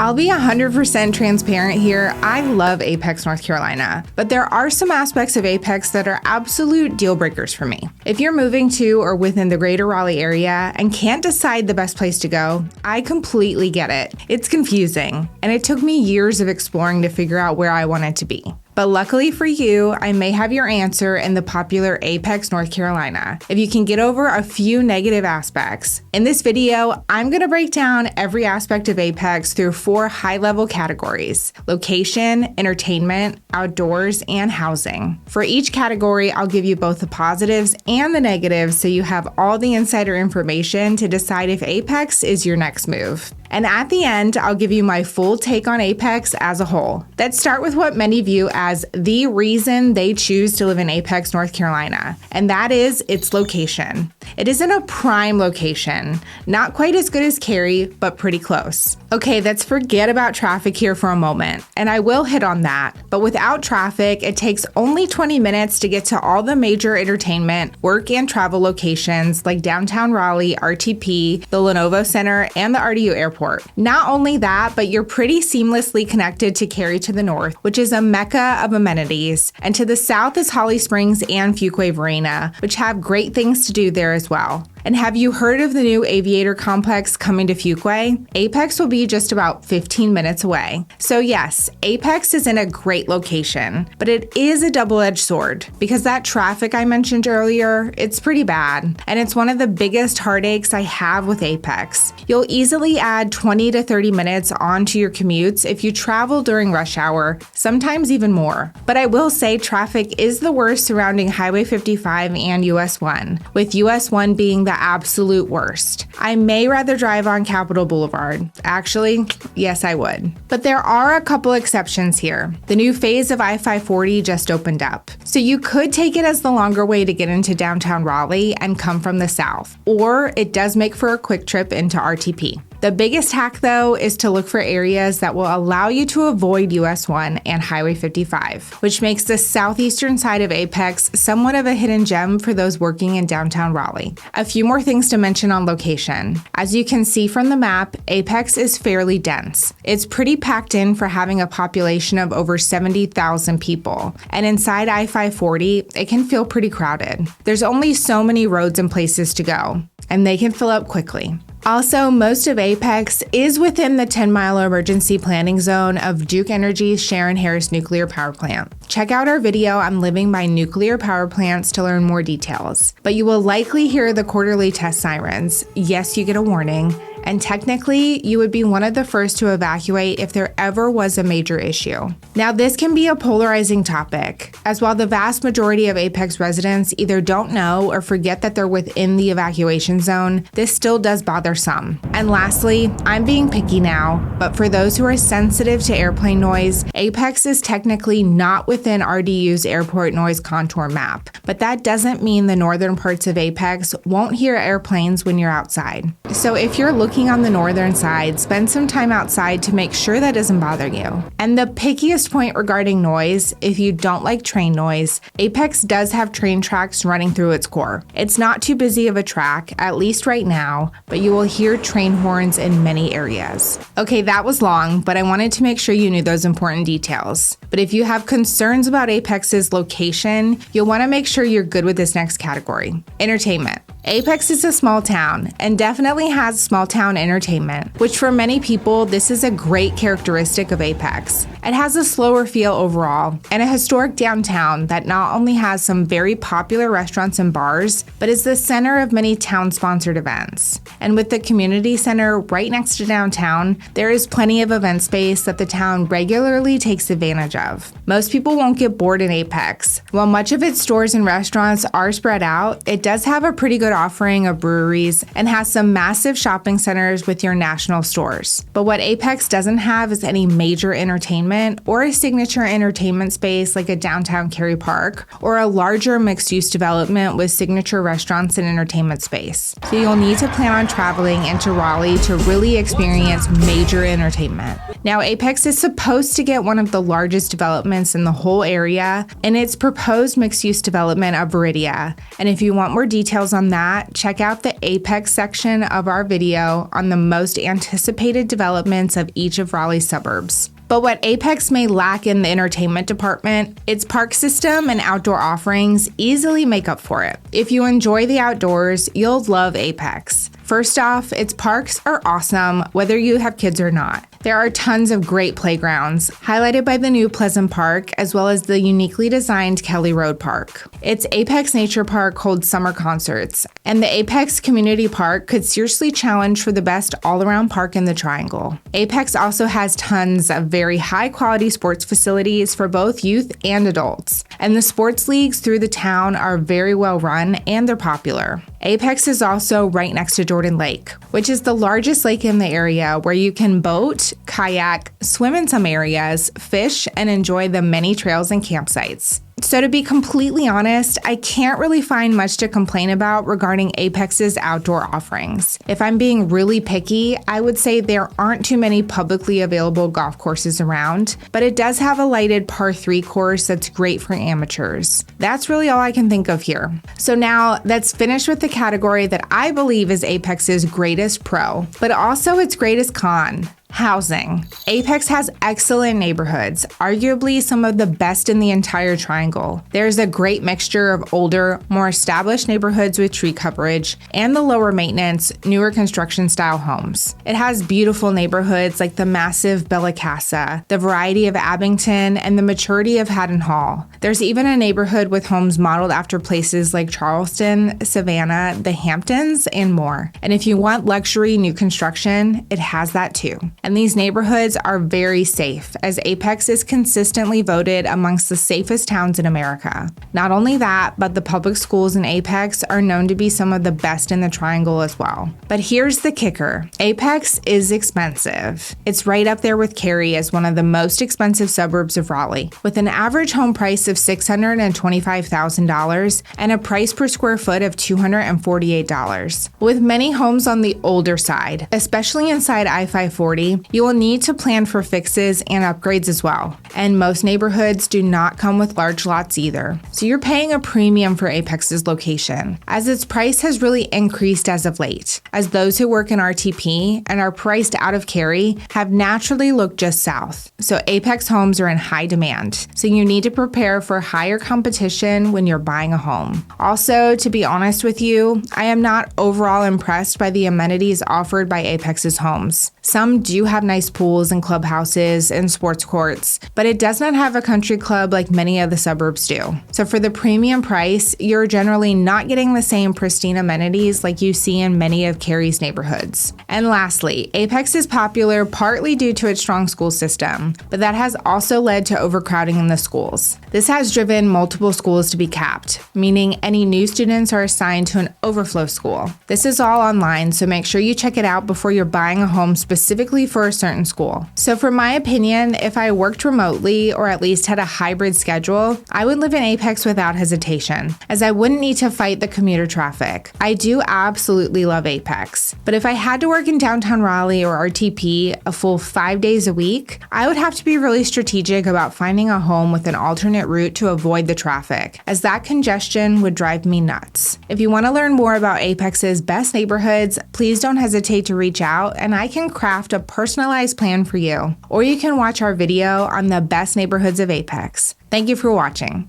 I'll be 100% transparent here. I love Apex, North Carolina, but there are some aspects of Apex that are absolute deal breakers for me. If you're moving to or within the greater Raleigh area and can't decide the best place to go, I completely get it. It's confusing, and it took me years of exploring to figure out where I wanted to be. But luckily for you, I may have your answer in the popular Apex, North Carolina, if you can get over a few negative aspects. In this video, I'm going to break down every aspect of Apex through 4 high-level categories: location, entertainment, outdoors, and housing. For each category, I'll give you both the positives and the negatives so you have all the insider information to decide if Apex is your next move. And at the end, I'll give you my full take on Apex as a whole. Let's start with what many view as the reason they choose to live in Apex, North Carolina, and that is its location. It isn't a prime location, not quite as good as Cary, but pretty close. Okay, let's forget about traffic here for a moment, and I will hit on that, but without traffic, it takes only 20 minutes to get to all the major entertainment, work, and travel locations like downtown Raleigh, RTP, the Lenovo Center, and the RDU Airport. Not only that, but you're pretty seamlessly connected to Cary to the north, which is a mecca of amenities, and to the south is Holly Springs and Fuquay Varina, which have great things to do there as well. And have you heard of the new aviator complex coming to Fuquay? Apex will be just about 15 minutes away. So yes, Apex is in a great location, but it is a double-edged sword because that traffic I mentioned earlier, it's pretty bad, and it's one of the biggest heartaches I have with Apex. You'll easily add 20 to 30 minutes onto your commutes if you travel during rush hour, sometimes even more. But I will say traffic is the worst surrounding Highway 55 and US 1, with US 1 being the absolute worst. I may rather drive on Capitol Boulevard. Actually, yes, I would. But there are a couple exceptions here. The new phase of I-540 just opened up, so you could take it as the longer way to get into downtown Raleigh and come from the south, or it does make for a quick trip into RTP. The biggest hack, though, is to look for areas that will allow you to avoid US 1 and Highway 55, which makes the southeastern side of Apex somewhat of a hidden gem for those working in downtown Raleigh. A few more things to mention on location. As you can see from the map, Apex is fairly dense. It's pretty packed in for having a population of over 70,000 people, and inside I-540, it can feel pretty crowded. There's only so many roads and places to go, and they can fill up quickly. Also, most of Apex is within the 10-mile emergency planning zone of Duke Energy's Sharon Harris nuclear power plant. Check out our video on living by nuclear power plants to learn more details. But you will likely hear the quarterly test sirens. Yes, you get a warning. And technically, you would be one of the first to evacuate if there ever was a major issue. Now, this can be a polarizing topic, as while the vast majority of Apex residents either don't know or forget that they're within the evacuation zone, this still does bother some. And lastly, I'm being picky now, but for those who are sensitive to airplane noise, Apex is technically not within RDU's airport noise contour map, but that doesn't mean the northern parts of Apex won't hear airplanes when you're outside. So if you're looking on the northern side, spend some time outside to make sure that doesn't bother you. And the pickiest point regarding noise, if you don't like train noise, Apex does have train tracks running through its core. It's not too busy of a track, at least right now, but you will hear train horns in many areas. Okay, that was long, but I wanted to make sure you knew those important details. But if you have concerns about Apex's location, you'll want to make sure you're good with this next category: entertainment. Apex is a small town and definitely has small town entertainment, which for many people, this is a great characteristic of Apex. It has a slower feel overall and a historic downtown that not only has some very popular restaurants and bars, but is the center of many town-sponsored events. And with the community center right next to downtown, there is plenty of event space that the town regularly takes advantage of. Most people won't get bored in Apex. While much of its stores and restaurants are spread out, it does have a pretty good offering of breweries and has some massive shopping centers with your national stores. But what Apex doesn't have is any major entertainment or a signature entertainment space like a downtown Cary Park or a larger mixed-use development with signature restaurants and entertainment space. So you'll need to plan on traveling into Raleigh to really experience major entertainment. Now, Apex is supposed to get one of the largest developments in the whole area in its proposed mixed-use development of Viridia. And if you want more details on that, that, check out the Apex section of our video on the most anticipated developments of each of Raleigh's suburbs. But what Apex may lack in the entertainment department, its park system and outdoor offerings easily make up for it. If you enjoy the outdoors, you'll love Apex. First off, its parks are awesome, whether you have kids or not. There are tons of great playgrounds, highlighted by the new Pleasant Park, as well as the uniquely designed Kelly Road Park. Its Apex Nature Park holds summer concerts, and the Apex Community Park could seriously challenge for the best all-around park in the Triangle. Apex also has tons of very high-quality sports facilities for both youth and adults, and the sports leagues through the town are very well run and they're popular. Apex is also right next to Jordan Lake, which is the largest lake in the area where you can boat, kayak, swim in some areas, fish, and enjoy the many trails and campsites. So to be completely honest, I can't really find much to complain about regarding Apex's outdoor offerings. If I'm being really picky, I would say there aren't too many publicly available golf courses around, but it does have a lighted par 3 course that's great for amateurs. That's really all I can think of here. So now let's finish with the category that I believe is Apex's greatest pro, but also its greatest con. Housing. Apex has excellent neighborhoods, arguably some of the best in the entire Triangle. There's a great mixture of older, more established neighborhoods with tree coverage and the lower maintenance, newer construction style homes. It has beautiful neighborhoods like the massive Bella Casa, the variety of Abington, and the maturity of Haddon Hall. There's even a neighborhood with homes modeled after places like Charleston, Savannah, the Hamptons, and more. And if you want luxury new construction, it has that too. And these neighborhoods are very safe, as Apex is consistently voted amongst the safest towns in America. Not only that, but the public schools in Apex are known to be some of the best in the Triangle as well. But here's the kicker. Apex is expensive. It's right up there with Cary as one of the most expensive suburbs of Raleigh, with an average home price of $625,000 and a price per square foot of $248. With many homes on the older side, especially inside I-540, you will need to plan for fixes and upgrades as well. And most neighborhoods do not come with large lots either. So you're paying a premium for Apex's location, as its price has really increased as of late, as those who work in RTP and are priced out of Cary have naturally looked just south. So Apex homes are in high demand. So you need to prepare for higher competition when you're buying a home. Also, to be honest with you, I am not overall impressed by the amenities offered by Apex's homes. Some do have nice pools and clubhouses and sports courts, but it does not have a country club like many of the suburbs do. So for the premium price, you're generally not getting the same pristine amenities like you see in many of Cary's neighborhoods. And lastly, Apex is popular partly due to its strong school system, but that has also led to overcrowding in the schools. This has driven multiple schools to be capped, meaning any new students are assigned to an overflow school. This is all online, so make sure you check it out before you're buying a home specifically for a certain school. So for my opinion, if I worked remotely or at least had a hybrid schedule, I would live in Apex without hesitation, as I wouldn't need to fight the commuter traffic. I do absolutely love Apex, but if I had to work in downtown Raleigh or RTP a full 5 days a week, I would have to be really strategic about finding a home with an alternate route to avoid the traffic, as that congestion would drive me nuts. If you want to learn more about Apex's best neighborhoods, please don't hesitate to reach out and I can craft a personalized plan for you. Or you can watch our video on the best neighborhoods of Apex. Thank you for watching.